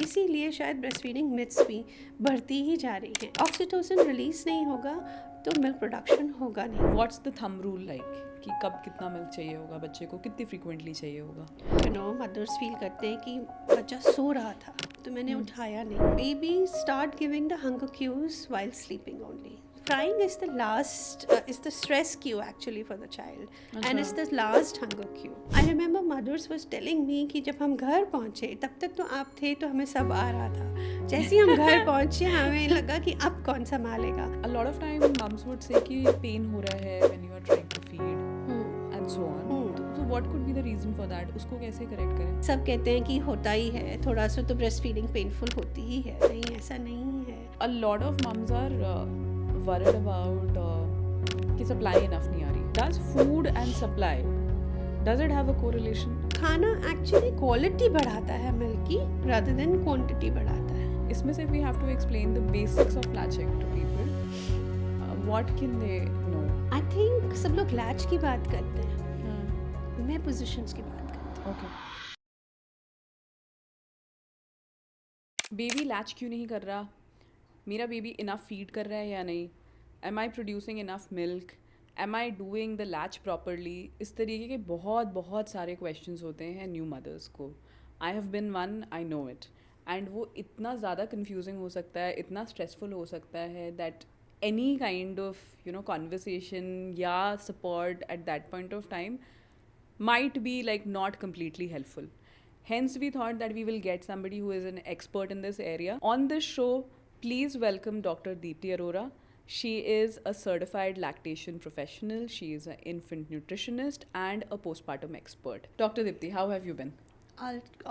इसीलिए शायद breast feeding myths भी बढ़ती ही जा रही हैं। ऑक्सीटोसिन रिलीज नहीं होगा तो मिल्क प्रोडक्शन होगा नहीं। What's the thumb rule like कि कब कितना मिल्क चाहिए होगा बच्चे को, कितनी फ्रीक्वेंटली चाहिए होगा? मदर्स फील करते हैं कि बच्चा सो रहा था तो मैंने उठाया नहीं। Baby start giving the hunger cues while sleeping only. Crying is the last, is the stress cue actually for the child. And it's the last hunger cue. I remember mothers was telling me कि जब हम घर पहुँचे तब तक तो आप थे तो हमें सब आ रहा था, जैसे ही हम घर पहुँचे हमें लगा कि अब कौन संभालेगा. A lot of time moms would say कि पेन हो रहा है when you are trying to feed and so on. So what could be the reason for that? उसको कैसे करेक्ट करें? सब कहते हैं कि होता ही है, थोड़ा सा तो ब्रेस्ट फीडिंग पेनफुल होती ही है. नहीं, ऐसा नहीं है. A lot of moms are worried about कि supply enough नहीं आ रही. Does food and supply, does it have a correlation? खाना एक्चुअली क्वालिटी बढ़ाता है मिल्क की rather than क्वांटिटी बढ़ाता है. इसमें से we have to explain the basics of latching to people. What can they know? I think सब लोग लैच की बात करते हैं, मैं पोजीशंस की बात करती हूँ. Okay. बेबी लैच क्यों नहीं कर रहा? मेरा बेबी इनफ फीड कर रहा है या नहीं? Am I producing enough milk? Am I doing the latch properly? इस तरीके के बहुत बहुत सारे क्वेश्चंस होते हैं न्यू मदर्स को. I have been one, I know it. And वो इतना ज़्यादा कन्फ्यूजिंग हो सकता है, इतना स्ट्रेसफुल हो सकता है that any kind of conversation या support at that point of time might be like not completely helpful. Hence, we thought that we will get somebody who is an expert in this area. On this show, please welcome Dr. Deepti Arora. She is a certified lactation professional. She is an infant nutritionist and a postpartum expert. Dr. Deepti, how have you been?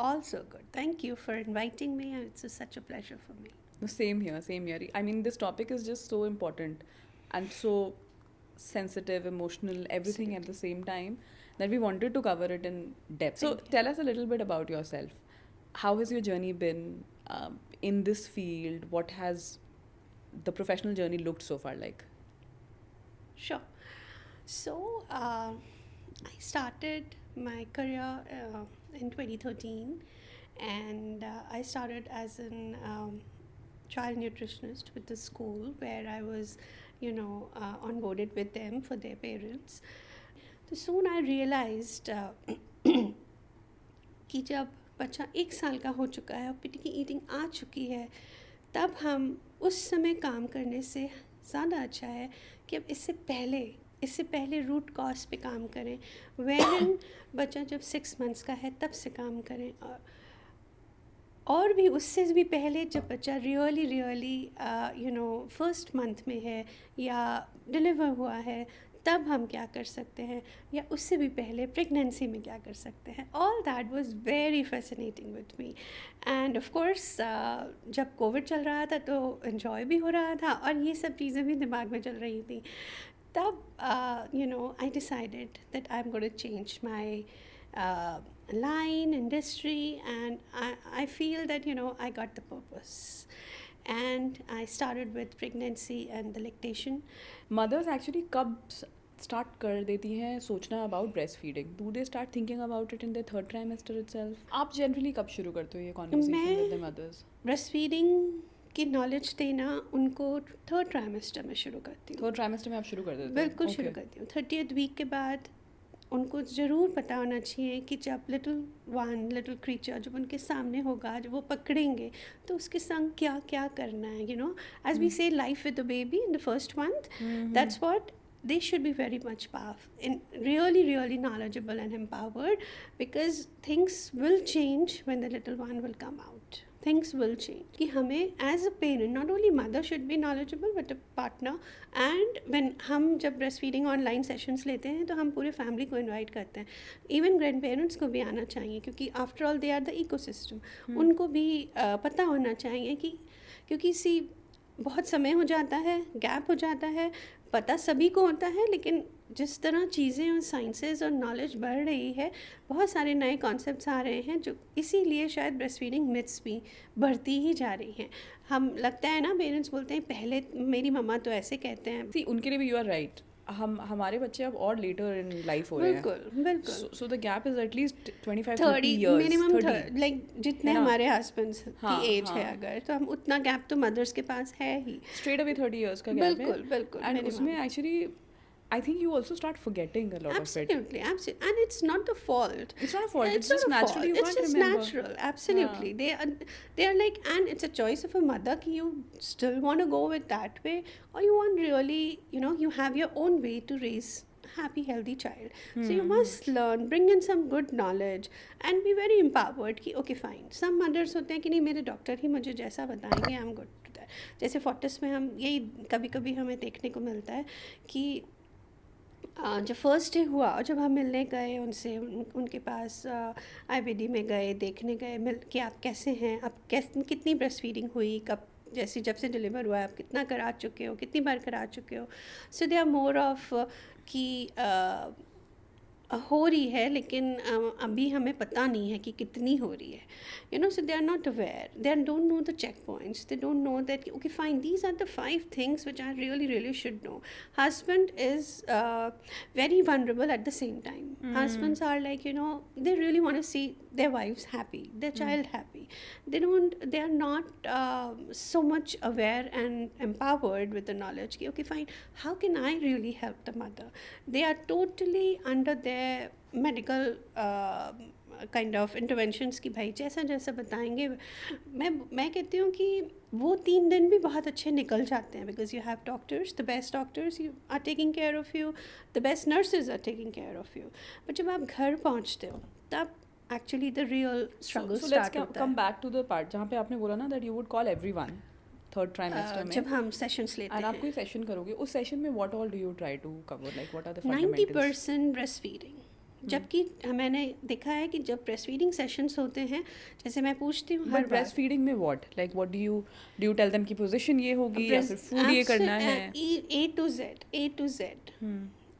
Also good. Thank you for inviting me. It's such a pleasure for me. Same here, same here. I mean, this topic is just so important and so sensitive, emotional, everything at the same time, that we wanted to cover it in depth. So tell us a little bit about yourself. How has your journey been in this field? What has the professional journey looked so far like? Sure. So I started my career in 2013 and I started as an child nutritionist with the school where I was onboarded with them for their parents. तो soon I realized कि जब बच्चा 1 साल का हो चुका है और पेट की ईटिंग आ चुकी है तब हम उस समय काम करने से ज़्यादा अच्छा है कि अब इससे पहले रूट कॉज पे काम करें. वेन बच्चा जब 6 मंथ्स का है तब से काम करें और भी उससे भी पहले जब बच्चा रियली फर्स्ट मंथ में है या डिलीवर हुआ है तब हम क्या कर सकते हैं, या उससे भी पहले प्रेगनेंसी में क्या कर सकते हैं. All that was very fascinating with me. End of course जब कोविड चल रहा था तो एन्जॉय भी हो रहा था और ये सब चीज़ें भी दिमाग में चल रही थी. तब I decided that I am going to change my line, industry, and I feel that I got the purpose. And I started with pregnancy and the lactation. Mothers actually कब start कर देती हैं सोचना about breastfeeding? Do they start thinking about it in their 3rd trimester itself? आप generally कब शुरू करते हो ये conversation with the mothers? breastfeeding की नॉलेज देना उनको 3rd trimester में शुरू करती हूँ. 3rd trimester में आप शुरू कर देते हो? बिल्कुल शुरू करती हूँ. 30th वीक के बाद उनको ज़रूर पता होना चाहिए कि जब लिटिल क्रीचर जब उनके सामने होगा, जब वो पकड़ेंगे तो उसके संग क्या क्या करना है. एज वी से life with the baby in the first month, that's what they should be very much powerful and really knowledgeable and empowered, because things will change when the little one will come out. Things will change. कि हमें as a parent, not only mother should be knowledgeable but a partner. And when हम जब breastfeeding online sessions लेते हैं तो हम पूरे family को invite करते हैं. Even grandparents को भी आना चाहिए क्योंकि after all they are the ecosystem. उनको भी पता होना चाहिए कि क्योंकि बहुत समय हो जाता है, गैप हो जाता है, पता सभी को होता है, लेकिन जिस तरह चीज़ें और साइंसेस और नॉलेज बढ़ रही है, बहुत सारे नए कॉन्सेप्ट्स आ रहे हैं जो इसीलिए शायद ब्रेस्ट फीडिंग मिथ्स भी बढ़ती ही जा रही हैं. हम लगता है ना, पेरेंट्स बोलते हैं पहले मेरी मम्मा तो ऐसे कहते हैं. See, उनके लिए भी you are right. हमारे बच्चे अब और लेटर इन लाइफ हो रहे हैं, बिल्कुल बिल्कुल so the gap is at least 25 30 30 years, minimum 30, like जितने है ना? हमारे हस्बैंड्स की हाँ एज है, हाँ, अगर तो हम उतना गैप तो मदर्स के पास है ही। straight away 30 years का gap है, बिल्कुल बिल्कुल and उसमें minimum actually I think you also start forgetting a lot of it. absolutely absolutely, and it's not the fault. It's not a fault, it's It's just not a naturally fault. you It's can't just remember. natural. Absolutely. They are like, and it's a choice of a mother कि you still want to go with that way, or you want really, you have your own way to raise happy healthy child. So you must learn, bring in some good knowledge, and be very empowered कि okay fine. Some mothers होते हैं कि नहीं, मेरे doctor ही मुझे जैसा बताएंगे, I'm good to that. जैसे फोर्टिस में हम यही कभी कभी हमें देखने को मिलता है कि जब फर्स्ट डे हुआ और जब हम मिलने गए उनसे, उनके पास आईबीडी में गए, देखने गए, मिल कि आप कैसे हैं, आप कितनी ब्रेस्ट फीडिंग हुई, कब जैसे जब से डिलीवर हुआ है आप कितना करा चुके हो, कितनी बार करा चुके हो. सो दे आर मोर ऑफ कि हो रही है लेकिन अभी हमें पता नहीं है कि कितनी हो रही है, so they are not aware, they don't know the check points, they don't know that okay fine these are the 5 things which I really really should know. Husband is very vulnerable at the same time. Husbands are like, they really want to see their wives happy, their child happy. They are not so much aware and empowered with the knowledge ki, okay fine, how can I really help the mother? They are totally under their medical kind of interventions की भाई जैसा जैसा बताएंगे. मैं कहती हूँ कि वो 3 दिन भी बहुत अच्छे निकल जाते हैं, because you have doctors, the best doctors you are taking care of you, the best nurses are taking care of you. But जब आप घर पहुँचते हो तब actually the real struggle start होता है. Come back to the part जहाँ पे आपने बोला ना that you would call everyone third trimester में, जब हम सेशंस लेते and हैं. आप कोई सेशन करोगे, उस सेशन में what all do you try to cover, like what are the fundamentals? 90% breast feeding. जबकि मैंने देखा है कि जब ब्रेस्ट फीडिंग सेशंस होते हैं, जैसे मैं पूछती हूँ हर बट ब्रेस्ट फीडिंग में what, like what do you tell them की पोजीशन ये होगी या फिर फूड ये करना है? A to Z,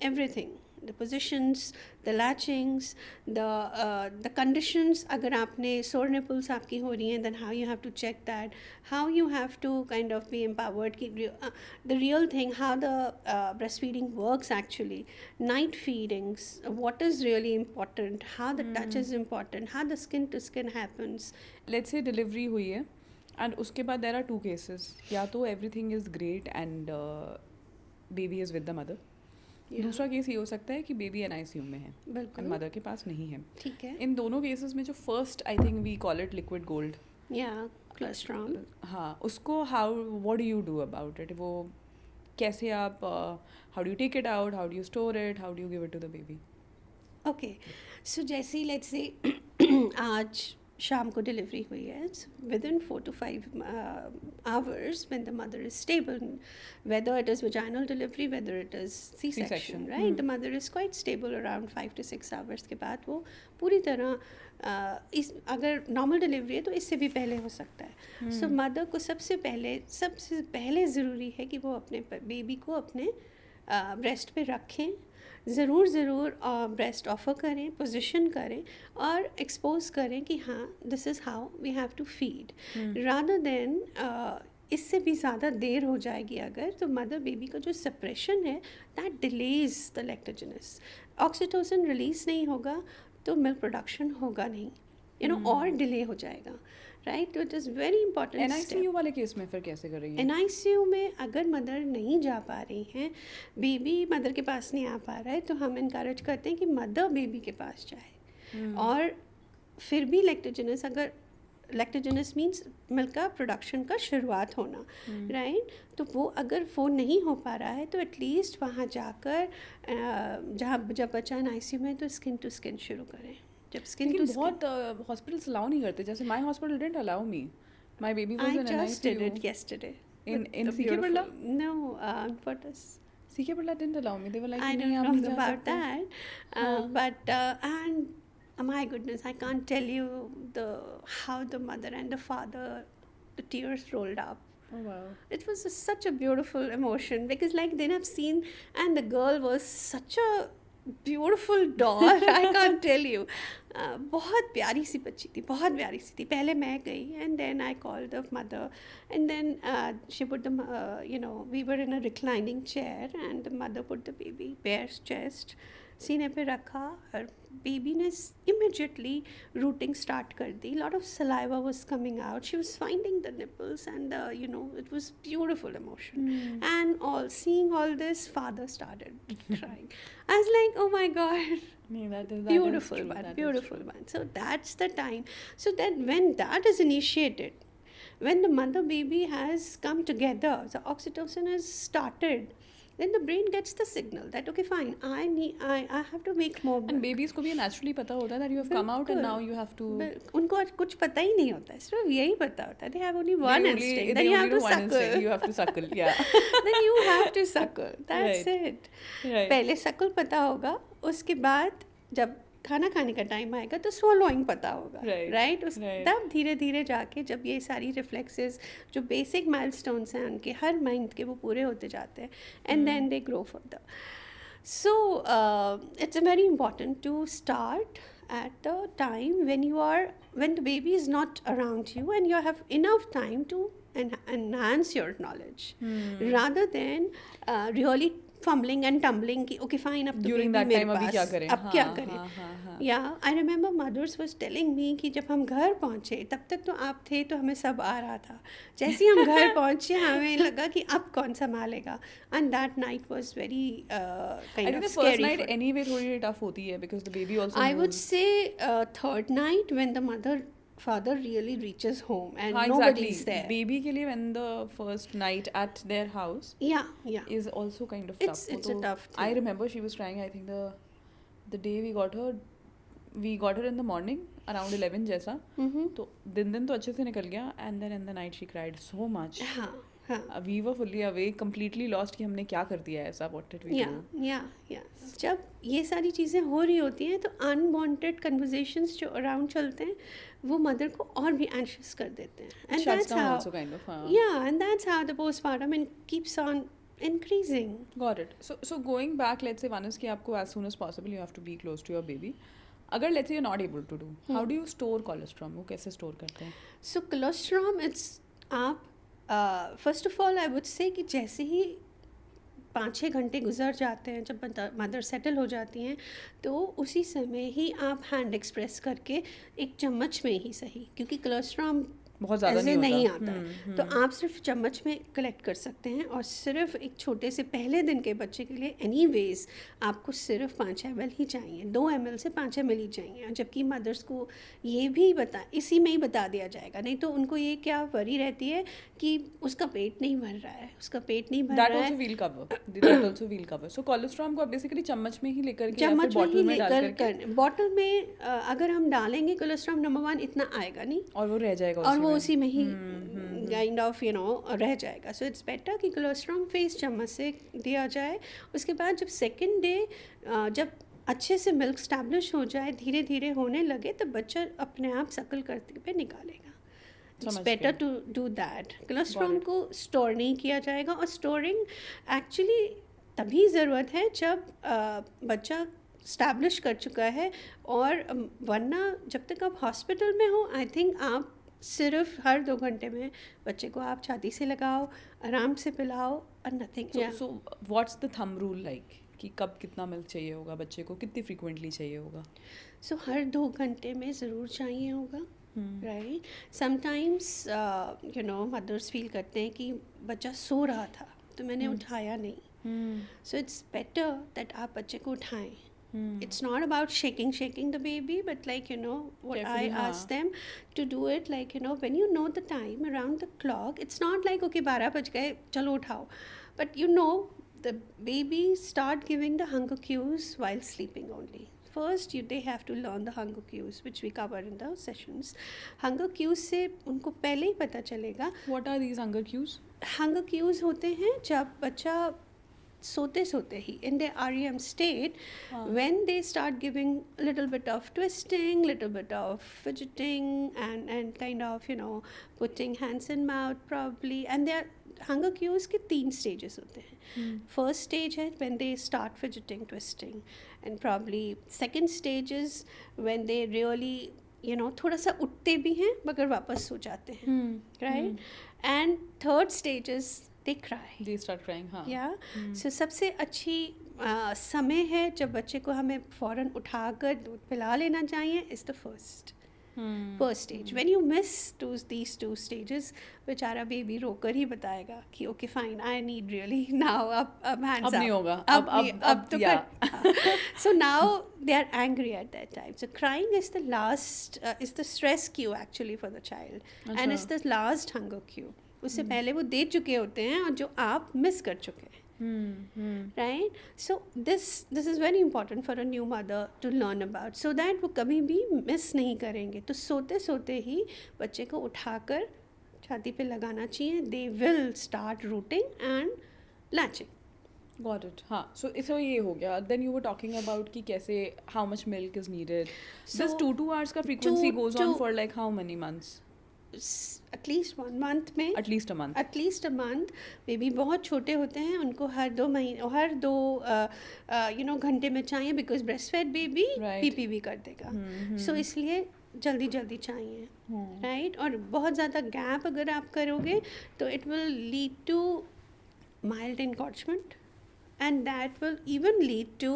everything, the positions, the latchings, the conditions. अगर आपने sore nipples आपकी हो रही हैं, then how you have to check that, how you have to kind of be empowered कि the real thing, how the breastfeeding works actually, night feedings, what is really important, how the touch is important, how the skin to skin happens. Let's say delivery हुई है and उसके बाद there are 2 cases, या तो everything is great and baby is with the mother, दूसरा case ये हो सकता है कि बेबी एनआईसीयू में है बिल्कुल, एंड मदर के पास नहीं है. ठीक है. इन दोनों केसेस में जो first, I think we call it liquid gold, या कोलेस्ट्रॉल, हाँ, उसको how what do you do about it? वो कैसे आप how do you take it out, how do you store it, how do you give it to the baby? Okay. So जैसे ही let's say आज शाम को डिलीवरी हुई है, with in 4 to 5 hours when the mother is stable, whether it is vaginal delivery, whether it is C-section, right? The mother is quite stable around 5 to 6 hours के बाद वो पूरी तरह इस अगर नॉर्मल डिलीवरी है तो इससे भी पहले हो सकता है. सो मदर को सबसे पहले ज़रूरी है कि वो अपने बेबी को अपने ब्रेस्ट पे रखें, ज़रूर ब्रेस्ट ऑफ़र करें, पोजीशन करें और एक्सपोज करें कि हाँ this is how we have to feed, rather than इससे भी ज़्यादा देर हो जाएगी अगर, तो मदर बेबी का जो सेपरेशन है that delays the lactogenesis. Oxytocin release नहीं होगा तो मिल्क प्रोडक्शन होगा नहीं, और डिले हो जाएगा, राइट. तो it is very important. NICU वाले केस में फिर कैसे कर रही है? एनआईसीयू में अगर मदर नहीं जा पा रही हैं, बेबी मदर के पास नहीं आ पा रहा है, तो हम इनकरेज करते हैं कि मदर बेबी के पास जाए. और फिर भी लैक्टोजेनस, अगर लैक्टोजेनस मीन्स मिल्क का प्रोडक्शन का शुरुआत होना, राइट. तो वो अगर वो नहीं हो पा रहा है तो एटलीस्ट वहाँ जाकर जब बच्चा एनआईसीयू में तो स्किन टू स्किन शुरू करें. जब स्किन टू स्किन, बहुत हॉस्पिटल्स अलाउ नहीं करते, जैसे my hospital didn't allow me, my baby was in I just did NICU it yesterday. in The CK Birla? beautiful- No, Fortis. CK Birla didn't allow me, they were like I नहीं आप don't नहीं know जा about सकते. that, हाँ. but and my goodness, I can't tell you how the mother and the father, the tears rolled up. Oh wow. It was such a beautiful emotion because like then I've seen, and the girl was such a beautiful doll, I can't tell you. बहुत प्यारी सी बच्ची थी, बहुत प्यारी सी थी। पहले मैं गई and then I called the mother and then she put the, you know, we were in a reclining chair and the mother put the baby bare chest, सीने पे रखा और बेबी ने इमिजिएटली रूटिंग स्टार्ट कर दी। Lot of saliva was coming out, she was finding the nipples and you know it was beautiful emotion. And all seeing all this, father started crying. I was like, oh my god, that is beautiful true, one, that is beautiful true. one. So that's the time. So that when that is initiated, when the mother baby has come together, the oxytocin has started, then the brain gets the signal that okay fine, I have to make more And milk. babies को भी naturally पता होता है that you have come out and बिल्कुल। now you have to उनको आज कुछ पता ही नहीं होता है, सिर्फ यही पता होता है, they have only they one only, instinct, they then you only have to know one instinct, suckle. you have to suckle, yeah. Then you have to suckle, that's Right. it. Right. पहले suckle पता होगा, उसके बाद जब खाना खाने का time आएगा तो swallowing पता होगा, Right. right? Right. तब धीरे धीरे जाके जब ये सारी रिफ्लेक्सेस जो बेसिक माइलस्टोन्स हैं उनके हर माइंड के वो पूरे होते जाते हैं and then they grow further. So it's very important to start at the time when the baby is not around you and you have enough time to enhance your knowledge, rather than really fumbling and tumbling कि okay fine अब तो During baby that मेरे time अभी पास, क्या करें? अब क्या हाँ, करें. हाँ, हाँ, हाँ. Yeah, I remember mothers was telling me कि जब हम घर पहुँचे तब तक तो आप थे तो हमें सब आ रहा था, जैसे ही हम घर पहुँचे हमें लगा कि अब कौन संभालेगा. And that night was very I kind think of the scary first night for anyway थोड़ी tough होती है because the baby also I would moves. say third night when the father really reaches home and हाँ, nobody's exactly. there. Baby के लिए when the first night at their house Yeah. is also kind of It's- tough. it's a तो tough I thing. remember she was trying. I think the day we got her in the morning around 11 जैसा. तो दिन तो अच्छे से निकल गया and then in the night she cried so much. हाँ. We were fully awake, completely lost कि हमने क्या कर दिया है ऐसा. What did we do? Yeah. जब ये सारी चीज़ें हो रही होती हैं तो अनवांटेड कन्वर्जेशंस जो अराउंड चलते हैं वो मदर को और भी एंशियस कर देते हैं. It And shuts that's down how, also kind of. हाँ. yeah, and that's how the postpartum keeps on increasing. Got it. So going back, let's say one is कि आपको as soon as possible you have to be close to your baby. अगर let's say you're not able to do, how do you store colostrum? वो कैसे store करते हैं? So colostrum, it's आप first of all I would say कि जैसे ही 5-6 घंटे गुजर जाते हैं जब मदर सेटल हो जाती हैं तो उसी समय ही आप हैंड एक्सप्रेस करके एक चम्मच में ही सही, क्योंकि कोलेस्ट्रॉल बहुत ज़्यादा ऐसे नहीं आता हम्म, है, तो आप सिर्फ चम्मच में कलेक्ट कर सकते हैं और सिर्फ एक छोटे से पहले दिन के बच्चे के लिए एनीवेज आपको सिर्फ 5 ml ही चाहिए, 2 ml से 5 ml ही चाहिए. जबकि मदर्स को ये भी इसी में ही बता दिया जाएगा, नहीं तो उनको ये क्या वरी रहती है कि उसका पेट नहीं भर रहा है, उसका पेट नहीं भर That रहा also है. will cover. That also will cover. So colostrum को आप basically चम्मच में ही लेकर के या फिर चम्मच में बॉटल ही में डाल लेकर करके बॉटल में अगर हम डालेंगे कोलेस्ट्रॉल नंबर 1 इतना आएगा नहीं और वो रह जाएगा और वो में. उसी में ही काइंड ऑफ यू नो रह जाएगा. सो इट्स बेटर कि कोलेस्ट्रॉल फेस चम्मच से दिया जाए. उसके बाद जब सेकेंड डे जब अच्छे से मिल्क स्टैब्लिश हो जाए, धीरे धीरे होने लगे, तो बच्चा अपने आप सकल करते हुए निकालेगा. इट्स समझ बेटर गया. To do that. Cholesterol Got it. को स्टोर नहीं किया जाएगा और स्टोरिंग एक्चुअली तभी ज़रूरत है जब बच्चा स्टैब्लिश कर चुका है, और वरना जब तक आप हॉस्पिटल में हो आई थिंक आप सिर्फ हर 2 घंटे में बच्चे को आप छाती से लगाओ, आराम से पिलाओ और nothing. So what's the thumb rule like कि कब कितना मिल्क चाहिए होगा बच्चे को, कितनी फ्रीक्वेंटली चाहिए होगा? सो हर 2 घंटे में ज़रूर चाहिए होगा. Right. Sometimes you know mothers feel करते हैं कि बच्चा सो रहा था तो मैंने उठाया नहीं. सो इट्स बेटर दैट आप बच्चे को उठाएं. It's not about shaking the baby, but like you know what Definitely, I ask them to do it, like you know when you know the time around the clock. It's not like okay 12 बज गए चलो उठाओ, but you know the baby start giving the hunger cues while sleeping only. First they have to learn the hunger cues which we cover in the sessions. Hunger cues से उनको पहले ही पता चलेगा. What are these hunger cues? Hunger cues होते हैं जब बच्चा सोते ही in their REM state, when they start giving a little bit of twisting, little bit of fidgeting and kind of you know putting hands in mouth probably, and hunger cues के 3 stages होते हैं. First stage है when they start fidgeting, twisting, and probably second stage is when they really थोड़ा सा उठते भी हैं मगर वापस सो जाते हैं, right. And third stage is they cry, they start crying. हाँ. या सो सबसे अच्छी समय है जब बच्चे को हमें फ़ौरन उठाकर दूध पिला लेना चाहिए is the first stage. When you miss these 2 stages, बेचारा बेबी रोकर ही बताएगा कि okay fine, I need really now, अब हैंड्स अब नहीं होगा, अब तो कर. So now they are angry at that time. So crying is the last, is the stress cue actually for the child, and is the last hunger cue. उससे पहले वो दे चुके होते हैं और जो आप मिस कर चुके हैं. Right? So this is very important for a new mother to learn about, so that वो कभी भी मिस नहीं करेंगे. तो सोते सोते ही बच्चे को उठाकर छाती पे लगाना चाहिए. They will start rooting and latching. Got it. हाँ. So ये हो गया. Then you were talking about कि कैसे how much milk is needed. This 2 hours का frequency goes on for like how many months? At least 1 month में, at least a month. Baby बहुत छोटे होते हैं, उनको हर 2 महीने, हर 2 घंटे में चाहिए, because breast fed baby peepee भी कर देगा. सो इसलिए जल्दी जल्दी चाहिए, राइट. और बहुत ज़्यादा गैप अगर आप करोगे तो it will lead to mild encroachment, and that will even lead to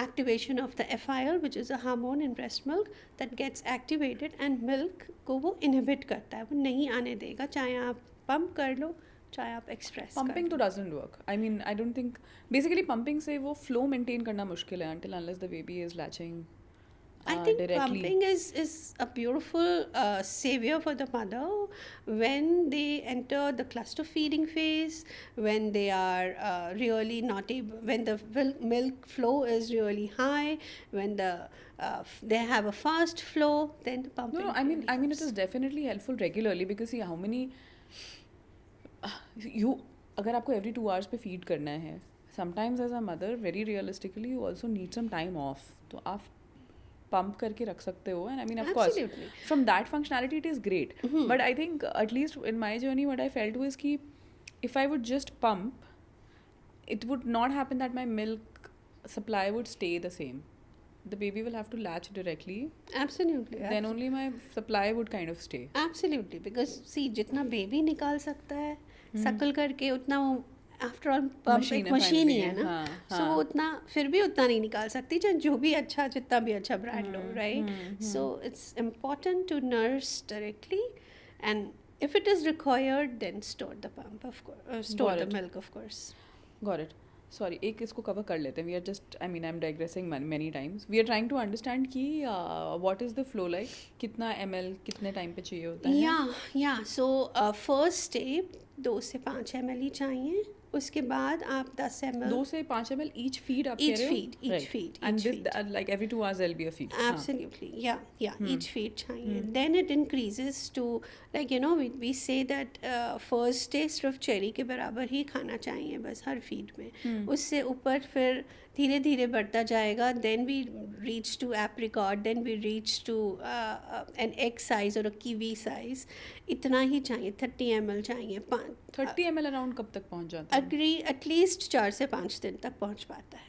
activation of the FIL, which is a hormone in breast milk that gets activated, and milk को वो inhibit करता है, वो नहीं आने देगा, चाहे आप pump कर लो चाहे आप express कर लो. Pumping तो doesn't work. I mean, I don't think basically pumping से वो flow maintain करना मुश्किल है until unless the baby is latching. I think directly. pumping is a beautiful savior for the mother when they enter the cluster feeding phase, when they are really not able, when the milk flow is really high, when they have a fast flow, then the pumping. No, I mean it is definitely helpful regularly, because see how many अगर आपको every 2 hours पे feed करना है, sometimes as a mother very realistically you also need some time off, तो आप pump करके रख सकते हो. And I mean, of Absolutely. course, from that functionality it is great. But I think at least in my journey what I felt was कि if I would just pump, it would not happen that my milk supply would stay the same. The baby will have to latch directly. Absolutely. Then only my supply would kind of stay. Absolutely, because see जितना baby निकाल सकता है सकल करके, उतना वो after all pump एक machine ही है ना. सो वो उतना फिर भी उतना नहीं निकाल सकती, चाहे जो भी अच्छा, जितना भी अच्छा ब्रांड लो, right. So it's important to nurse directly, and if it is required then store the pump, of course store the milk, of course. Got it. Sorry, एक इसको कवर कर लेते हैं. We are just, I mean, I'm digressing many times. We are trying to understand कि what is the flow like, कितना ml कितने time पे चाहिए होता है. या सो फर्स्ट स्टेप 2 से 5 ml ही चाहिए. उसके बाद आप 10 ml, 2 से 5 ml each feed आप कह रहे हो? each feed. And this like every 2 hours there'll be a feed. Absolutely. Each feed चाहिए. Then it increases to, like we say that first day सिर्फ चेरी के बराबर ही खाना चाहिए बस हर feed में. उससे ऊपर फिर धीरे धीरे बढ़ता जाएगा. Then we reach to apricot, then we reach to an egg size or a kiwi size. इतना ही चाहिए. 30 ml चाहिए. 30 ml अराउंड कब तक पहुंच जाता है? एटलीस्ट 4 से 5 दिन तक पहुंच पाता है,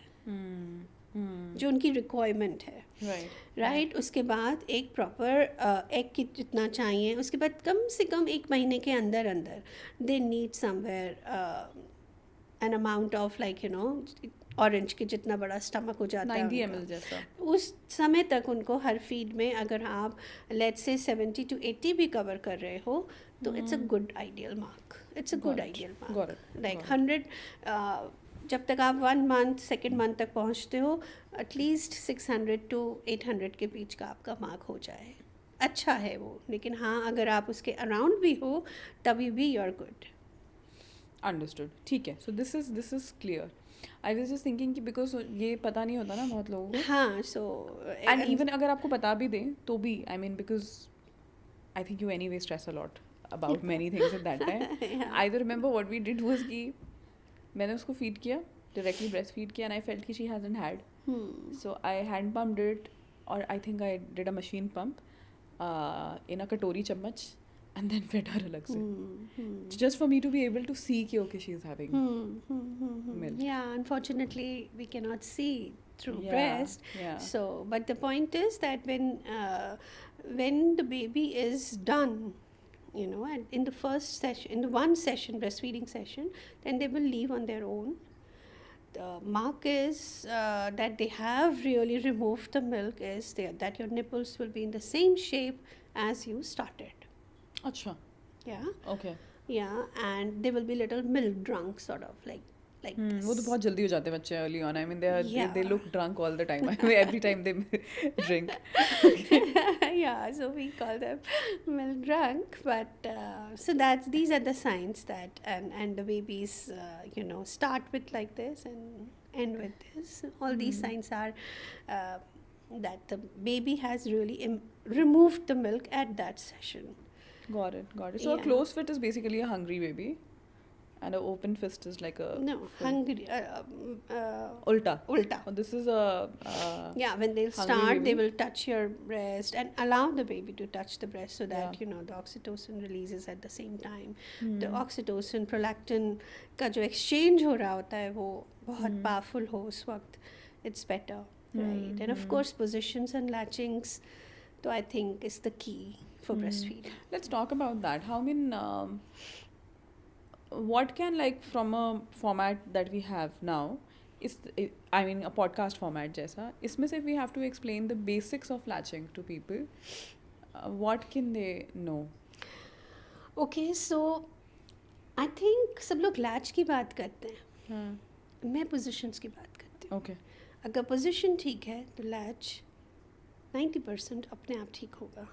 जो उनकी रिक्वायरमेंट है, राइट. उसके बाद एक प्रॉपर एग की जितना चाहिए. उसके बाद कम से कम 1 महीने के अंदर अंदर they need somewhere an amount of orange के जितना बड़ा स्टमक हो जाता है 90 ml जैसा. उस समय तक उनको हर फीड में अगर आप लेट्स से 70 to 80 भी कवर कर रहे हो तो it's a good ideal mark. It's a good ideal mark. Like 100 जब तक आप 1 month 2nd month तक पहुंचते हो, एटलीस्ट 600 to 800 के बीच का आपका मार्क हो जाए, अच्छा है वो. लेकिन हाँ, अगर आप उसके अराउंड भी हो तभी भी यू आर गुड. अंडरस्टूड. ठीक है. So this is clear. I was just thinking कि बिकॉज ये पता नहीं होता ना बहुत लोगों को. हाँ. सो एंड इवन अगर आपको बता भी दें तो भी, I mean, because I think you anyway stress a lot about many things at that time. I remember what we did was कि मैंने उसको फीड किया, डायरेक्टली ब्रेस्ट फीड किया, एंड आई फेल्ट कि she hasn't had. So I hand pumped it, और I think I did a machine pump in a katori chammach. and then fed her अलग से. Hmm. Just for me to be able to see कि okay she's having milk. Yeah, unfortunately, we cannot see through Yeah, breast. yeah. So, but the point is that when the baby is done, you know, and in the first session, in the one session, breastfeeding session, then they will leave on their own. The mark is that they have really removed the milk is that your nipples will be in the same shape as you started. अच्छा. Yeah. Okay. Yeah, and they will be little milk drunk, sort of like this. वो तो बहुत जल्दी हो जाते हैं बच्चे early on. I mean they Yeah. look drunk all the time. I mean, every time they drink. Yeah, so we call them milk drunk, but so these are the signs that and the babies you know, start with like this and end with this. All these signs are that the baby has really removed the milk at that session. Got it. So a Yeah. closed fit is basically a hungry baby, and an open fist is like a No, full- hungry. Ulta. Ulta. Oh, this is a Yeah, when they'll hungry start, baby? they will touch your breast and allow the baby to touch the breast so that Yeah. you know the oxytocin releases at the same time. The oxytocin prolactin का जो exchange हो रहा होता है वो बहुत powerful हो उस वक्त, it's better, right? And of course positions and latchings, तो I think is the key for breastfeeding. Let's talk about that. How what can, like, from a format that we have now, I mean a podcast format जैसा, इसमें से we have to explain the basics of latching to people. What can they know? Okay, so I think सब लोग latch की बात करते हैं, हाँ. मैं positions की बात करती हूँ. Okay. अगर पोजीशन ठीक है तो लैच 90% अपने आप ठीक होगा.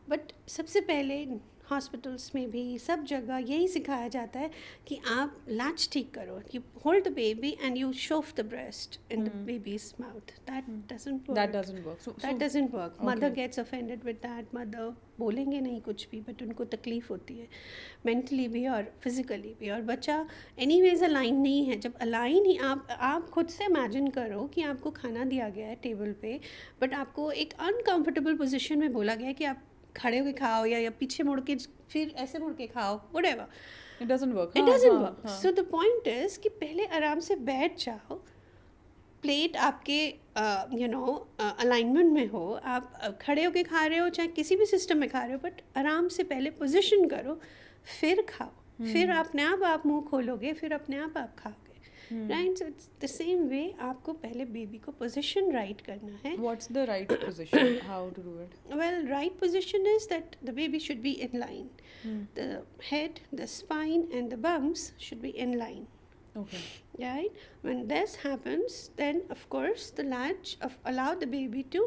बट सबसे पहले हॉस्पिटल्स में भी सब जगह यही सिखाया जाता है कि आप लैच ठीक करो, you hold the baby and you shove the breast in the baby's mouth. That doesn't work. That doesn't work. So that doesn't work. Okay. Mother gets offended with that. Mother बोलेंगे नहीं कुछ भी, but उनको तकलीफ होती है mentally भी और फिजिकली भी. और बच्चा एनीवेज अलाइन नहीं है. जब अलाइन ही आप खुद से इमेजिन करो कि आपको खाना दिया गया है टेबल पे, बट आपको एक अनकंफर्टेबल पोजीशन में बोला गया है कि आप खड़े होके खाओ या पीछे मुड़ के फिर ऐसे मुड़ के खाओ, whatever. it doesn't work. It हाँ, doesn't हाँ, work. हाँ. So the point is कि पहले आराम से बैठ जाओ, प्लेट आपके यू नो अलाइनमेंट में हो, आप खड़े होके खा रहे हो चाहे किसी भी सिस्टम में खा रहे हो, बट आराम से पहले पोजीशन करो, फिर खाओ. फिर अपने आप मुंह खोलोगे, फिर अपने आप खाओगे. Right. So it's the same way. आपको पहले बेबी को पोजीशन राइट करना है. What's the right position? How to do it? Well, right position is that the baby should be in line. The head, the spine and the bumps should be in line. Okay. Right? When this happens, then of course the latch allow the baby to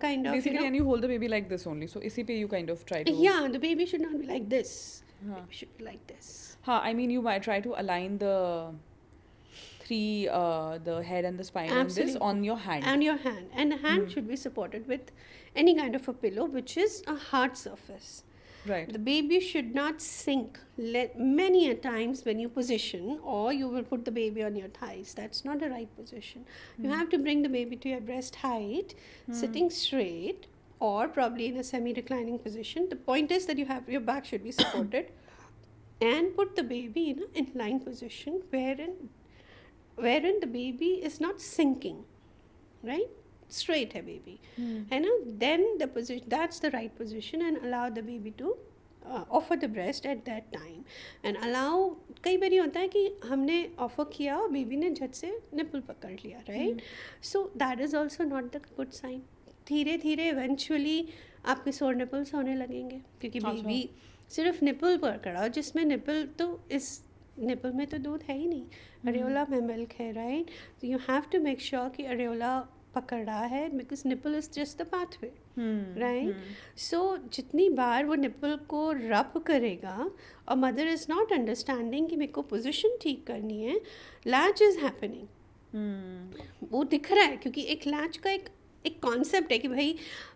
kind of Basically, and you hold the baby like this only. So इसी पे you kind of try to. yeah, the baby should not be like this. The हाँ. baby should be like this. हाँ, I mean you might try to align the the head and the spine and this Absolutely. on your hand. And your hand. And the hand should be supported with any kind of a pillow which is a hard surface. Right. The baby should not sink many a times when you position, or you will put the baby on your thighs. That's not the right position. You have to bring the baby to your breast height, sitting straight, or probably in a semi-reclining position. The point is that your back should be supported, and put the baby in an inclined position wherein the baby is not sinking, right? Straight है baby, है ना? Then the position, that's the right position, and allow the baby to offer the breast at that time. And allow, कई बार होता है कि हमने offer किया और baby ने झट से nipple पकड़ लिया, right? So that is also not the good sign. धीरे धीरे eventually आपके sore nipples होने लगेंगे, क्योंकि baby सिर्फ nipple पकड़ा और जिसमें nipple तो इस nipple में तो दूध है ही नहीं, areola में milk है, right? So you have to make sure कि areola पकड़ रहा है, because nipple is just the pathway, right? So जितनी बार वो nipple को रब करेगा और mother is not understanding कि मेरे को position ठीक करनी है, latch is happening. वो दिख रहा है, क्योंकि एक latch का एक कॉन्सेप्ट है कि भाई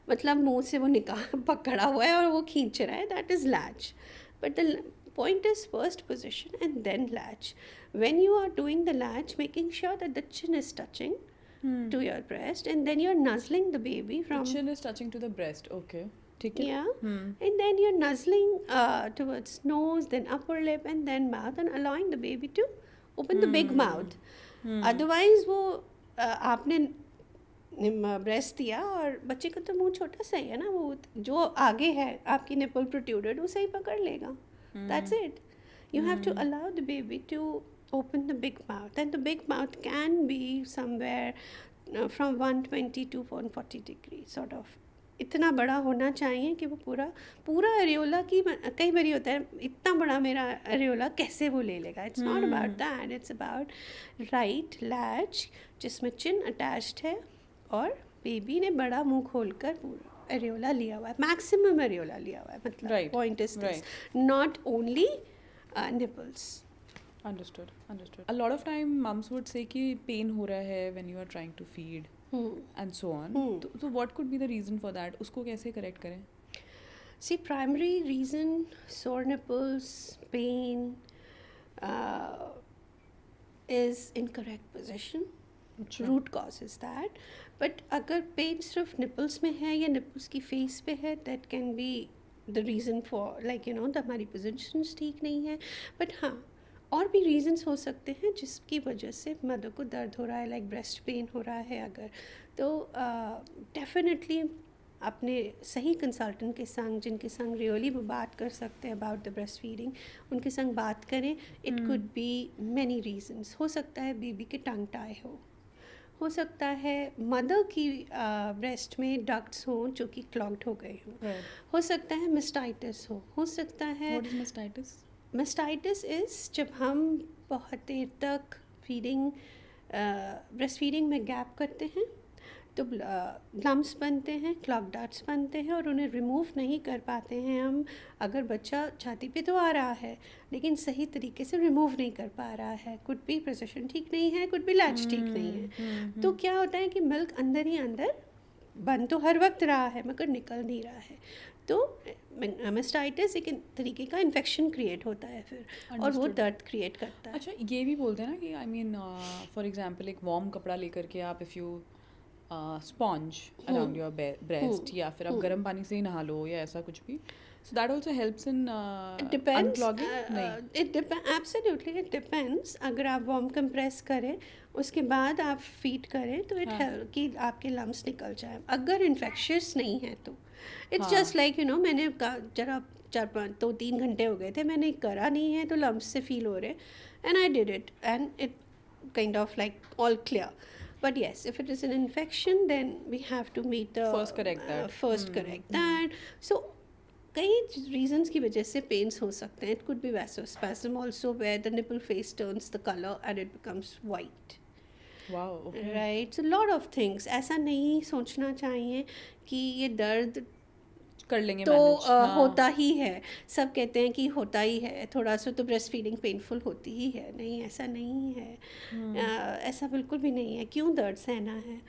मतलब मुंह से वो निकाल पकड़ा हुआ है और वो खींच रहा है, that is latch. But the point is first position and then latch. When you are doing the latch, making sure that the chin is touching to your breast, and then you're nuzzling the baby from The chin is touching to the breast. Okay. ठीक है. Yeah. And then you're nuzzling towards nose, then upper lip, and then mouth, and allowing the baby to open the big mouth. Otherwise, वो आपने breast दिया और बच्चे का तो मुंह छोटा सा ही है ना, वो जो आगे है आपकी निपल प्रोट्रूडेड वो सही पकड़ लेगा. That's it. You have to allow the baby to open the big mouth, and the big mouth can be somewhere from 120 to 140 degree sort of. इतना बड़ा होना चाहिए कि वो पूरा अरेोला की, कई बार होता है इतना बड़ा मेरा अरेोला कैसे वो ले लेगा. It's not about that, it's about right latch जिसमें चिन अटैच्ड है और बेबी ने बड़ा मुंह खोलकर पूरा अरेोला लिया हुआ है, मैक्सिमम अरेोला लिया हुआ है. मतलब point is this, not only nipples. Understood. A lot of time mums would say कि pain हो रहा है when you are trying to feed and so on. So what could be the reason for that? उसको कैसे correct करें? See, primary reason, sore nipples, pain, is incorrect position. Root cause is that. But अगर pain सिर्फ nipples में है या nipples की face पे है, that can be the reason for, like, you know, हमारी positions ठीक नहीं है. But हाँ, और भी रीजंस हो सकते हैं जिसकी वजह से मदर को दर्द हो रहा है, लाइक ब्रेस्ट पेन हो रहा है अगर, तो डेफिनेटली अपने सही कंसल्टेंट के संग, जिनके संग रियली वो बात कर सकते हैं अबाउट द ब्रेस्ट फीडिंग, उनके संग बात करें. It could be many reasons. हो सकता है बेबी के टंग टाई हो सकता है मदर की ब्रेस्ट में डक्ट्स हों जो कि क्लॉग्ड हो गए हों, हो सकता है मिस्टाइटिस हो सकता है. What is mastitis? Mastitis is जब हम बहुत देर तक फीडिंग ब्रेस्ट फीडिंग में गैप करते हैं तो लम्स बनते हैं, क्लॉग डट्स बनते हैं और उन्हें रिमूव नहीं कर पाते हैं हम. अगर बच्चा छाती पे तो आ रहा है लेकिन सही तरीके से रिमूव नहीं कर पा रहा है, कुड बी पोजीशन ठीक नहीं है, कुड बी लैच ठीक नहीं है, तो क्या होता है कि मिल्क अंदर ही अंदर बन तो हर वक्त रहा है मगर निकल नहीं रहा है. तो मेस्टाइटिस एक तरीके का इन्फेक्शन क्रिएट होता है फिर, और वो दर्द क्रिएट करता है. अच्छा, ये भी बोलते हैं ना कि आई मीन फॉर एग्जांपल एक वार्म कपड़ा लेकर के आप if you sponge around your breast या फिर आप गर्म पानी से ही नहा लो या ऐसा कुछ भी, so that also helps in unclogging. नहीं, it depends, absolutely it depends. अगर आप वार्म कंप्रेस करें उसके बाद आप फीड करें तो इट हेल्प कि आपके लम्स निकल जाए. अगर इन्फेक्शियस नहीं है तो it's just like, you know, मैंने जरा 2-3 घंटे हो गए थे, मैंने करा नहीं है तो लम्स से फील हो रहे, and I did it and it kind of like all clear. But yes, if it is an infection, then we have to meet the first correct that. So कई reasons की वजह से pains हो सकते हैं. It could be vasospasm also, where the nipple face turns the color and it becomes white. Wow, okay. Right, so lot of things. ऐसा नहीं सोचना चाहिए कि ये दर्द कर लेंगे तो होता ही है. सब कहते हैं कि होता ही है, थोड़ा सा तो ब्रेस्ट फीडिंग पेनफुल होती ही है. नहीं, ऐसा नहीं है. ऐसा बिल्कुल भी नहीं है. क्यों दर्द सहना है?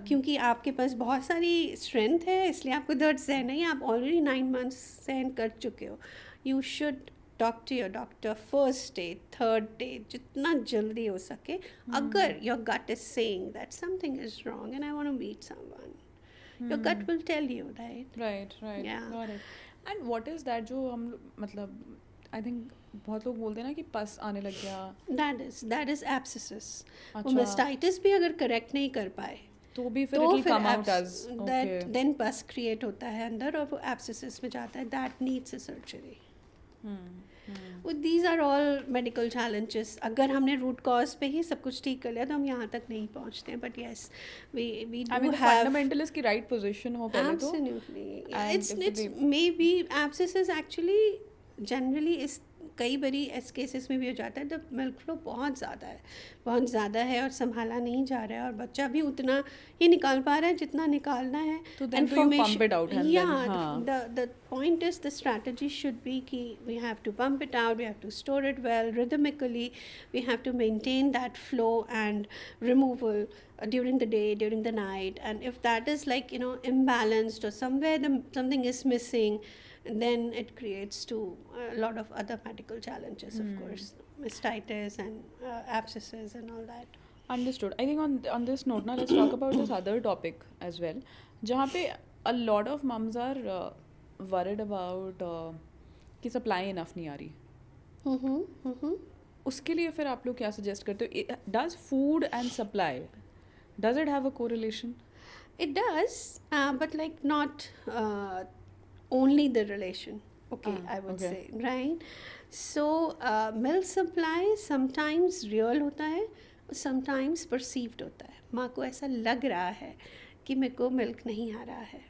क्योंकि आपके पास बहुत सारी स्ट्रेंथ है इसलिए आपको दर्द सहना ही. आप ऑलरेडी 9 months सहन कर चुके हो. You should talk to your doctor first day, third day, जितना जल्दी हो सके. अगर your gut is saying that something is wrong and I want to meet someone, your gut will tell you, right? Right, Yeah. got it. And what is that जो हम मतलब I think बहुत लोग बोलते हैं ना कि पस आने लग गया. That is abscesses. वो अच्छा. mastitis भी अगर correct नहीं कर पाए तो भी फिर it will come out as okay. then pus create होता है अंदर और वो abscesses में जाता है. That needs a surgery. These are all medical challenges. अगर हमने root cause पे ही सब कुछ ठीक कर लिया तो हम यहाँ तक नहीं पहुँचते. But yes, we do I mean, have fundamental is कि right position हो पहले तो. absolutely. And It's maybe abscesses actually generally is कई बारी ऐसे केसेस में भी हो जाता है जब मिल्क फ्लो बहुत ज़्यादा है और संभाला नहीं जा रहा है और बच्चा भी उतना ही निकाल पा रहा है जितना निकालना है. तो then you pump it out and yeah, then, हाँ. the point is the strategy should be कि we have to pump it out, we have to store it well rhythmically, we have to maintain that flow and removal during the day, during the night. And if that is like, you know, imbalanced or somewhere something is missing, then it creates to a lot of other medical challenges, of course, mastitis and abscesses and all that. Understood. I think on this note now let's talk about this other topic as well, जहाँ पे a lot of mums are worried about कि supply enough नहीं आ रही. उसके लिए फिर आप लोग क्या सजेस्ट करते हो? Does food and supply, does it have a correlation? It does, but like not only the relation. Okay, I would okay. say, right? So milk supply sometimes real होता है, sometimes perceived होता है. माँ को ऐसा लग रहा है कि मेरे को मिल्क नहीं आ रहा है,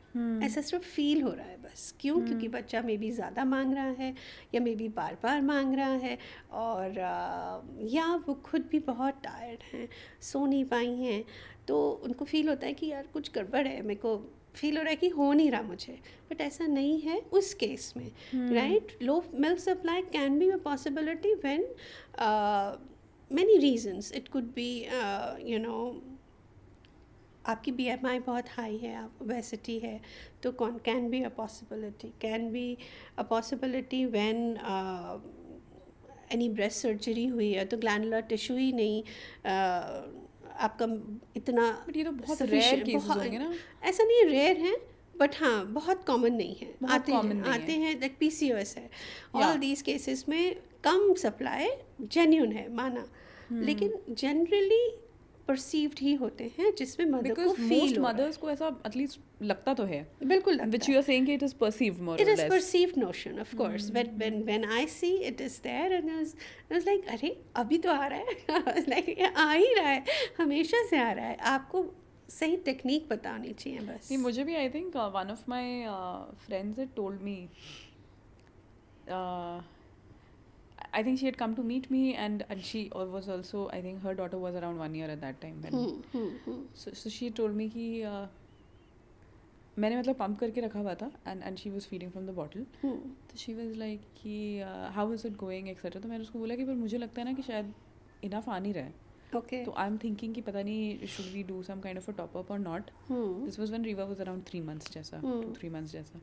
ऐसा सिर्फ फील हो रहा है बस. क्यों? क्योंकि बच्चा मे बी ज़्यादा मांग रहा है या मे बी बार बार मांग रहा है, और या वो खुद भी बहुत टायर्ड हैं, सो नहीं पाई हैं, तो उनको फील होता है कि यार कुछ गड़बड़ है, मेरे को फील हो रहा है कि हो नहीं रहा मुझे. बट ऐसा नहीं है उस केस में, right? Low milk supply can be a possibility when many reasons. It could be you know, आपकी BMI बहुत हाई है, आप ओबेसिटी है, तो can be a possibility. Can be a possibility when any breast surgery हुई है तो glandular tissue ही नहीं आपका इतना. बट ये तो बहुत sufficient- रेयर केसेस बहुत- होंगे ना. ऐसा नहीं रेयर है, बट हाँ बहुत कॉमन नहीं है. बहुत common नहीं आते है. हैं दैट PCOS है. All Yeah. दीज केसेस में कम सप्लाई जेन्यून है, माना, लेकिन जनरली परसीव्ड ही होते हैं जिसमें मदर को बिकॉज फील मोस्ट हो रहा मदर्स को ऐसा एटलीस्ट लगता तो है. है. बिल्कुल लगता विच है. You are saying it is perceived more It और is less. perceived notion, of course. When I see it is there, and I was like, अरे अभी तो आ रहा है. like आ ही रहा है, हमेशा से आ रहा है. आपको सही टेक्निक पता होनी चाहिए बस. नहीं, मुझे भी I think one of my friends had told me, I think she had come to meet me and she was also, I think her daughter was around 1 year at that time when so she told me कि मैंने मतलब pump करके रखा हुआ था and she was feeding from the bottle. तो she was like कि how is it going etc. तो मैंने उसको बोला कि पर मुझे लगता है ना कि शायद इनफ आ नहीं रहा है. Okay. तो आई एम थिंकिंग कि पता नहीं should we do some kind of a top up or not. This was when Riva was around 3 months जैसा, 2-3 months जैसा.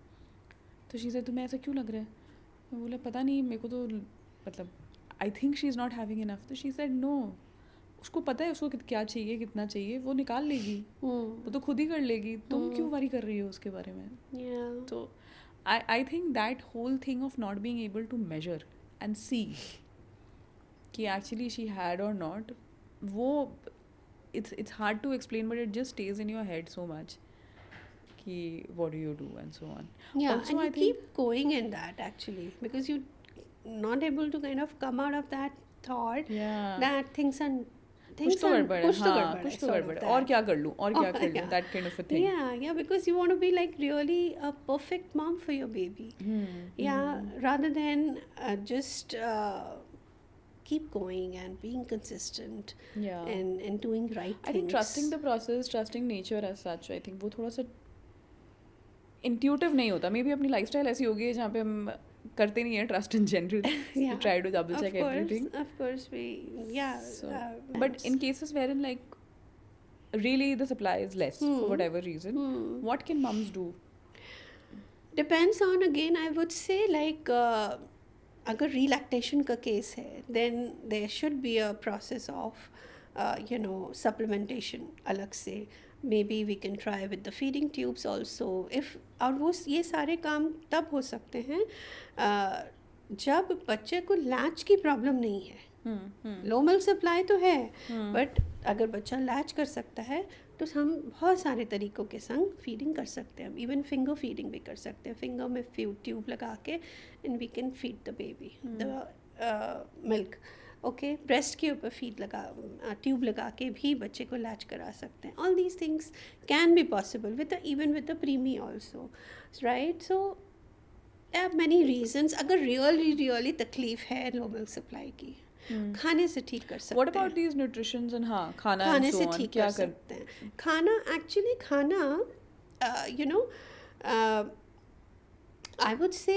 तो she said तुम्हें ऐसा क्यों लग रहा है? मैं बोला पता नहीं, मेरे को तो मतलब I think she is not having enough. तो शी सेड नो, उसको पता है उसको क्या चाहिए, कितना चाहिए, वो निकाल लेगी. वो तो खुद ही कर लेगी. तुम क्यों वरी कर रही हो उसके बारे में? Yeah. तो I think that whole thing of not being able to measure and see कि एक्चुअली शी हैड और नॉट, वो it's hard to explain, but it just stays in your head so much कि what do you do and so on. Yeah, Also, and I you think keep going in that actually because you not able to kind of come out of that thought yeah, that things कुछ तो गड़बड़ है. कुछ तो हाँ, गड़बड़ है, कुछ तो sort गड़बड़ of है. और that. क्या कर लूँ, और क्या Oh, कर लूँ, yeah. that kind of a thing. Yeah, because you want to be like really a perfect mom for your baby. Yeah, rather than just keep going and being consistent Yeah. and doing right I things. think trusting the process, trusting nature as such, I think वो थोड़ा सा intuitive नहीं होता. Maybe अपनी lifestyle ऐसी होगी जहाँ पे हम करते नहीं है trust in general. Yeah. We try to double check everything. Of course, we So, but in cases wherein like really the supply is less for whatever reason, what can mums do? depends on, again I would say, like अगर relactation का case है then there should be a process of supplementation अलग से. maybe we can try with the feeding tubes also. if और वो ये सारे काम तब हो सकते हैं जब बच्चे को लैच की प्रॉब्लम नहीं है. लो मिल्क सप्लाई तो है, बट अगर बच्चा लैच कर सकता है तो हम बहुत सारे तरीक़ों के संग फीडिंग कर सकते हैं. इवन फिंगर फीडिंग भी कर सकते हैं. फिंगर में ट्यूब लगा के and we can feed the baby the milk. Okay, breast के ऊपर ट्यूब लगा के भी बच्चे को लैच करा सकते हैं. All these things can be possible even with the preemie also, right? So many reasons. अगर रियली तकलीफ है लो मिल्क सप्लाई की, खाने से ठीक कर सकते हैं. What about these nutritions and हाँ खाना and खाने so से on, ठीक क्या कर सकते हैं. खाना आई वुड से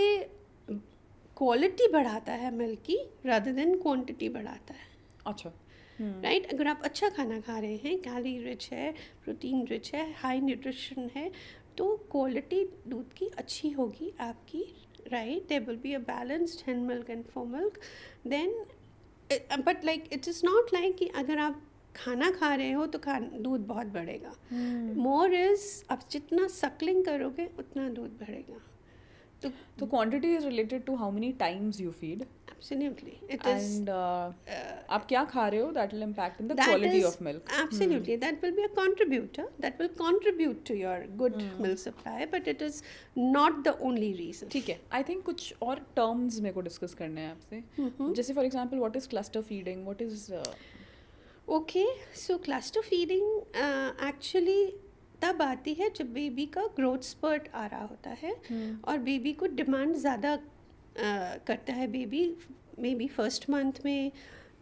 क्वालिटी बढ़ाता है मिल्क की रादर देन क्वांटिटी बढ़ाता है. अच्छा. राइट? अगर आप अच्छा खाना खा रहे हैं, कैलोरी रिच है, प्रोटीन रिच है, हाई न्यूट्रिशन है, तो क्वालिटी दूध की अच्छी होगी आपकी. Right? There will be a balanced hen milk and foam milk. Then but like it is not like कि अगर आप खाना खा रहे हो तो दूध बहुत बढ़ेगा. मोर इज आप जितना सक्लिंग करोगे उतना दूध बढ़ेगा. तो quantity is related to how many times you feed Absolutely, it is. एंड आप क्या खा रहे हो that will impact in the That quality is of milk. absolutely, that will be a contributor. That will contribute to your good milk supply, but it is not the only reason. ठीक है. I think कुछ और terms मेरे को discuss करने हैं आपसे. जैसे for example what is cluster feeding, what is Okay, so cluster feeding actually तब आती है जब बेबी का ग्रोथ स्पर्ट आ रहा होता है और बेबी को डिमांड ज़्यादा करता है. Baby may be first month में,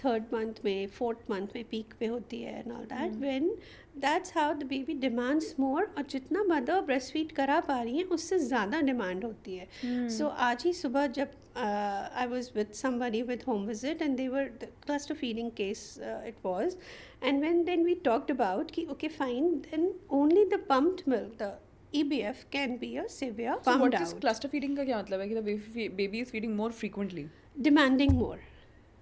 थर्ड मंथ में, फोर्थ मंथ में पीक पे होती है and all that. When that's how the baby demands more, और जितना मदर ब्रेस्ट फीड करा पा रही है उससे ज़्यादा डिमांड होती है. सो आज ही सुबह जब I was with somebody with home visit and they were the cluster feeding case it was, and then we talked about ki okay fine, then only the pumped milk, the EBF can be a severe so pumped what is out, cluster feeding का क्या मतलब है कि the baby is feeding more frequently. demanding more.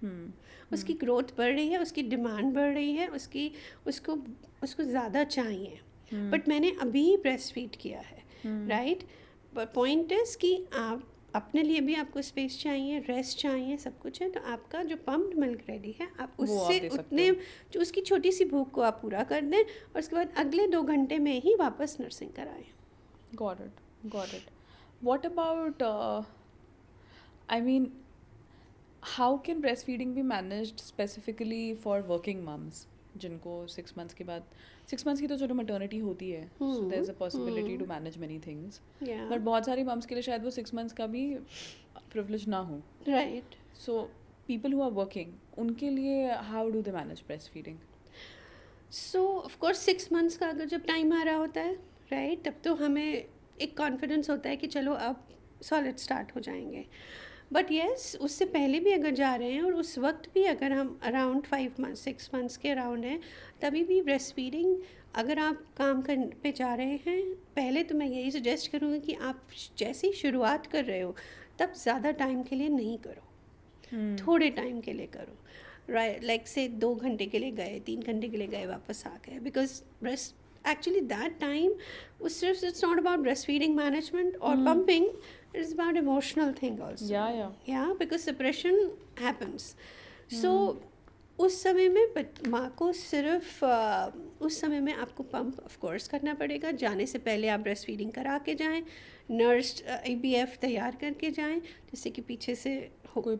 उसकी Hmm. Growth बढ़ रही है, उसकी डिमांड बढ़ रही है, उसको ज़्यादा चाहिए. बट मैंने अभी ब्रेस्ट फीड किया है, राइट. बट पॉइंट इज़ कि आप अपने लिए भी आपको स्पेस चाहिए, रेस्ट चाहिए, सब कुछ है. तो आपका जो पम्प्ड मिल्क रेडी है आप वो आप उससे दे सकते उतने हो. जो उसकी छोटी सी भूख को आप पूरा कर दें और उसके बाद अगले 2 घंटे में ही वापस नर्सिंग कराएं. Got it. Got it. What about, I mean, how can breastfeeding be managed specifically for working moms? जिनको 6 months के बाद 6 months की तो चलो maternity होती है, so there's a possibility to manage many things. Yeah. But बहुत सारी moms के लिए शायद वो 6 months का भी privilege ना हो. Right. So people who are working, उनके लिए how do they manage breastfeeding? So of course 6 months का अगर जब टाइम आ रहा होता है, राइट, तब तो हमें एक कॉन्फिडेंस होता है कि चलो अब सॉलिड स्टार्ट हो जाएंगे. बट येस, उससे पहले भी अगर जा रहे हैं और उस वक्त भी अगर हम अराउंड 5 मंथ्स 6 मंथ्स के अराउंड हैं, तभी भी ब्रेस्ट फीडिंग अगर आप काम कर पे जा रहे हैं, पहले तो मैं यही सजेस्ट करूँगी कि आप जैसे ही शुरुआत कर रहे हो तब ज़्यादा टाइम के लिए नहीं करो, थोड़े टाइम के लिए करो. राइट, लाइक से 2 घंटे के लिए गए, 3 घंटे के लिए गए, वापस आ गए. Because breast actually that time वो सिर्फ it's not about breast feeding management और pumping, it is about emotional thing also. या बिकॉज सेपरेशन हैपन्स. सो उस समय में माँ को सिर्फ उस समय में आपको पंप ऑफ कोर्स करना पड़ेगा. जाने से पहले आप ब्रेस्ट फीडिंग करा के जाएं, नर्स IVF तैयार करके जाएं, जैसे कि पीछे से कोई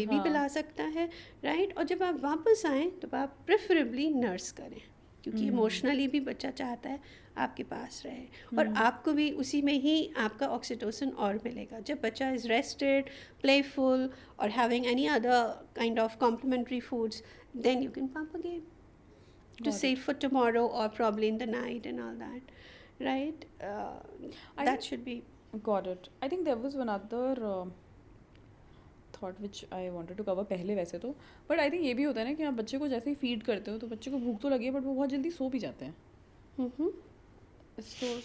भी पिला सकता है, राइट. और जब आप वापस आएँ तो आप प्रेफरेबली नर्स करें, क्योंकि इमोशनली भी बच्चा चाहता है आपके पास रहे, और आपको भी उसी में ही आपका ऑक्सीटोसिन और मिलेगा. जब बच्चा इज़ रेस्टेड, प्लेफुल और having any other kind of complementary foods, then you can pump again to save for tomorrow or probably in the night and all that, right. That should be. Got it. I think there was one other thought which I wanted to cover पहले वैसे तो, but I think ये भी होता है ना कि आप बच्चे को जैसे ही फीड करते हो तो बच्चे को भूख तो लगी है बट वो बहुत जल्दी सो भी जाते हैं.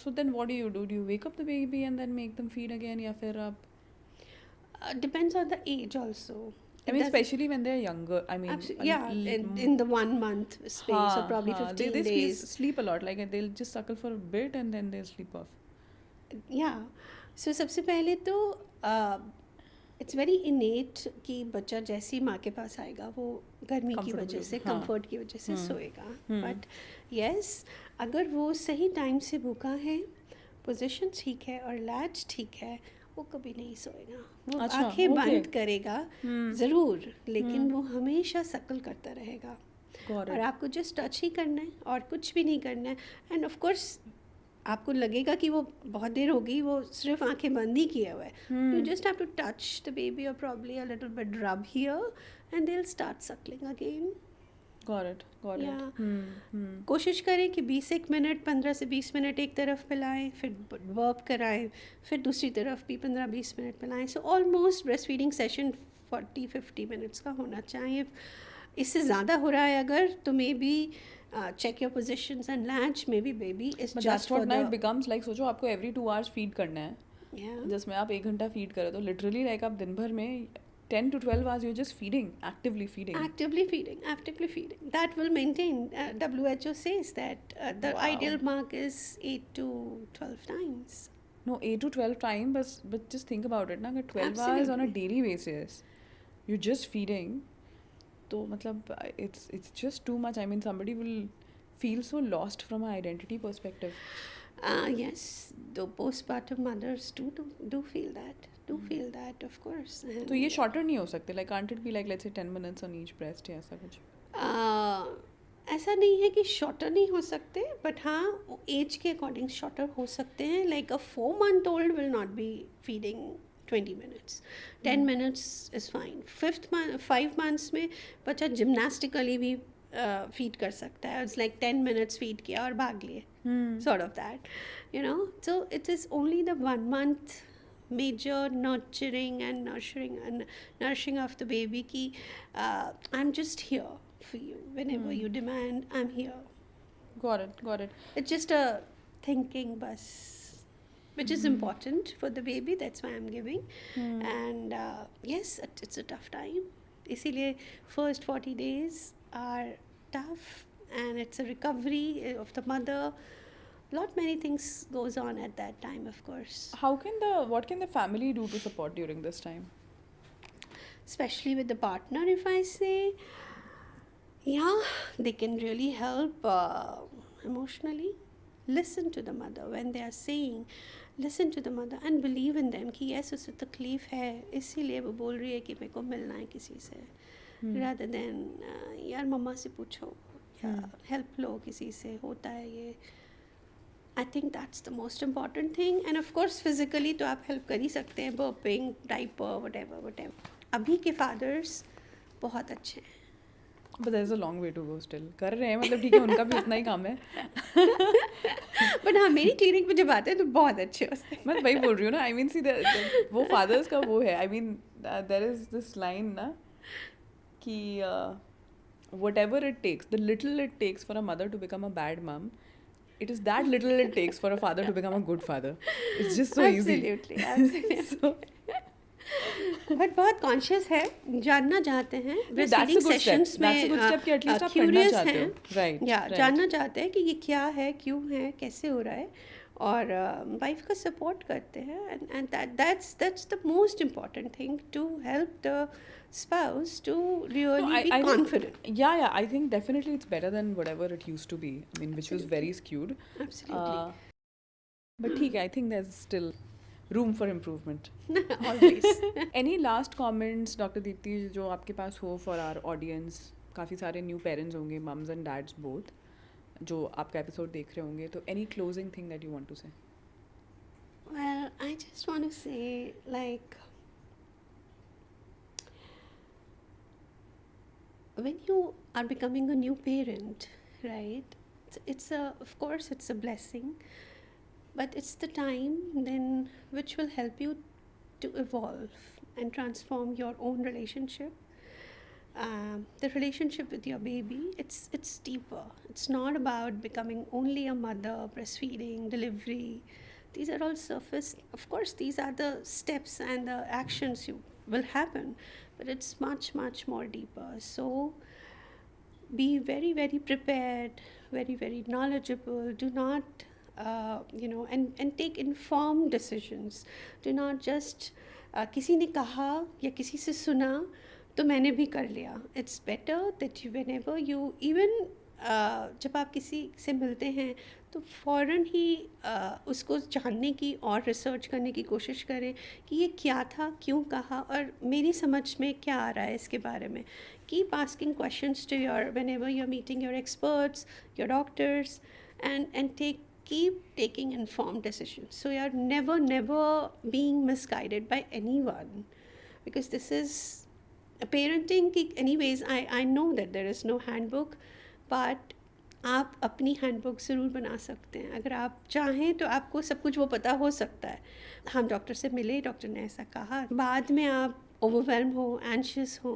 So then what do? Do you wake up the baby and then make them feed again, या फिर आप depends on the age also. I mean, especially when they're younger. I mean, yeah, in the 1 month space or probably 15 they days. sleep a lot. Like they'll just suckle for a bit and then they'll sleep off. Yeah. So सबसे पहले तो it's very innate कि बच्चा जैसे ही माँ के पास आएगा वो गर्मी की वजह से, कंफर्ट की वजह से सोएगा. बट यस, अगर वो सही टाइम से भूखा है, पोजीशन ठीक है और लैच ठीक है, वो कभी नहीं सोएगा. वो आंखें बंद करेगा ज़रूर, लेकिन वो हमेशा शकल करता रहेगा. और आपको जस्ट टच ही करना है और कुछ भी नहीं करना है. एंड ऑफ कोर्स आपको लगेगा कि वो बहुत देर हो गई, वो सिर्फ आंखें बंद ही किया हुआ है. You just have to touch the baby और probably a little bit rub here and they will start suckling again. Got it. कोशिश करें कि 20 मिनट 15 से 20 मिनट एक तरफ पिलाएं, फिर वर्क कराएं, फिर दूसरी तरफ भी 15-20 मिनट पिलाएं. So almost breast feeding session 40-50 minutes का होना चाहिए. इससे ज़्यादा हो रहा है अगर तो may be check your positions and latch, maybe baby is But just that's what for now the it becomes like. सोचो आपको every 2 hours feed करना है, yeah. जिसमें आप 1 घंटा फीड करो तो लिटरली लाइक आप दिन भर में 10 to 12 hours you're just feeding, actively feeding. Actively feeding. That will maintain. WHO says that the Wow. ideal mark is 8 to 12 times. No, 8 to 12 time, but just think about it ना, अगर 12 hours on a Absolutely. daily basis you're just feeding, तो मतलब it's just too much. I mean, somebody will feel so lost from an identity perspective. Yes, the postpartum mothers do feel that. Feel that, of course. तो ये shorter नहीं हो सकते, like can't it be like let's say 10 minutes on each breast या ऐसा कुछ? ऐसा नहीं है कि शॉर्टर नहीं हो सकते, बट हाँ एज के अकॉर्डिंग शॉर्टर हो सकते हैं. Like a 4-month-old will not be feeding 20 minutes. 10 minutes is fine. 5 months में बच्चा जिमनास्टिकली भी फीड कर सकता है. इट्स लाइक 10 minutes फीड किया और भाग लिए, sort of that, you know. So it is only the 1 month major nurturing and nourishing of the baby ki I'm just here for you whenever you demand. I'm here. Got it. It's just a thinking bus, which is important for the baby. That's why I'm giving. And yes, it's a tough time. इसीलिए first 40 days are tough, and it's a recovery of the mother. Lot many things goes on at that time, of course. What can the family do to support during this time? Especially with the partner, if I say, yeah, they can really help emotionally. Listen to the mother when they are saying. Listen to the mother and believe in them कि yes उसे तकलीफ है, इसीलिए वो बोल रही है कि मेरे को मिलना है किसी से, rather than यार मम्मा से पूछो या हेल्प लो किसी से, होता है ये. I think that's the most important thing. And of course physically तो आप help कर ही सकते हैं, burping, diaper, whatever. अभी के fathers बहुत अच्छे हैं. But there's a long way to go still. कर रहे हैं, मतलब ठीक है, उनका भी उतना ही काम है. But हाँ, मेरी क्लिनिक में जब आते हैं तो बहुत अच्छे होते हैं. मैं वही बोल रही हूँ ना. I mean, see, वो fathers का वो है. I mean, there is this line ना कि whatever it takes, the little it takes for a mother to become a bad mom, it is that little it takes for a father to become a good father. It's just so easy. Absolutely. So, but बहुत conscious है, जानना चाहते हैं. that's a good step. That's a good step कि at least आप पढ़ना चाहते हो. Right. जानना चाहते हैं कि ये क्या है, क्यों है, कैसे हो रहा है, और वाइफ का सपोर्ट करते हैं. and that's the most important thing, to help the spouse to really be confident. Yeah, I think definitely it's better than whatever it used to be. I mean, which was very skewed. Absolutely. But ठीक है, I think there's still room for improvement. Always. Any last comments, Dr. Deepti, जो आपके पास हो for our audience? काफ़ी सारे new parents होंगे, mums and dads both, जो आपका episode देख रहे होंगे. तो any closing thing that you want to say? Well, I just want to say, like, when you are becoming a new parent, right, of course it's a blessing, but it's the time then which will help you to evolve and transform your own relationship. The relationship with your baby, it's deeper. It's not about becoming only a mother, breastfeeding, delivery. These are all surface. Of course, these are the steps and the actions you will happen, but it's much more deeper. So be very prepared, very knowledgeable. Do not and take informed decisions. Do not just किसी ने कहा या किसी से सुना तो मैंने भी कर लिया. It's better that you, whenever you even जब आप किसी से मिलते हैं तो फ़ौरन ही उसको जानने की और रिसर्च करने की कोशिश करें कि ये क्या था, क्यों कहा, और मेरी समझ में क्या आ रहा है इसके बारे में. Keep asking questions to whenever you're meeting your experts, your doctors, and keep taking informed decisions. So you're never being misguided by anyone, because this is parenting. Anyways, I know that there is no handbook, but आप अपनी handbook ज़रूर बना सकते हैं. अगर आप चाहें तो आपको सब कुछ वो पता हो सकता है. हम डॉक्टर से मिले, डॉक्टर ने ऐसा कहा, बाद में आप ओवरवेल्म हो, एंशियस हो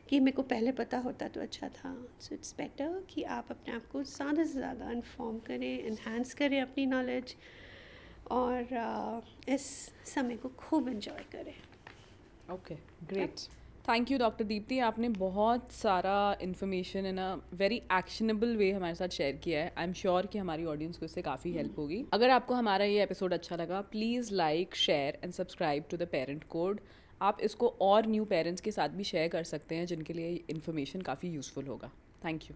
कि मेरे को पहले पता होता तो अच्छा था. सो इट्स बेटर कि आप अपने आप को ज़्यादा से ज़्यादा इन्फॉर्म करें, इन्हांस करें अपनी नॉलेज, और इस समय को खूब एंजॉय करें. Okay, great. Thank you doctor Deepti, आपने बहुत सारा information in a very actionable way हमारे साथ शेयर किया है. आई एम श्योर कि हमारी ऑडियंस को इससे काफ़ी हेल्प होगी. अगर आपको हमारा ये एपिसोड अच्छा लगा, please like, share and subscribe to the Parent Code. आप इसको और न्यू पेरेंट्स के साथ भी शेयर कर सकते हैं जिनके लिए इन्फॉर्मेशन काफ़ी यूज़फुल होगा. Thank you.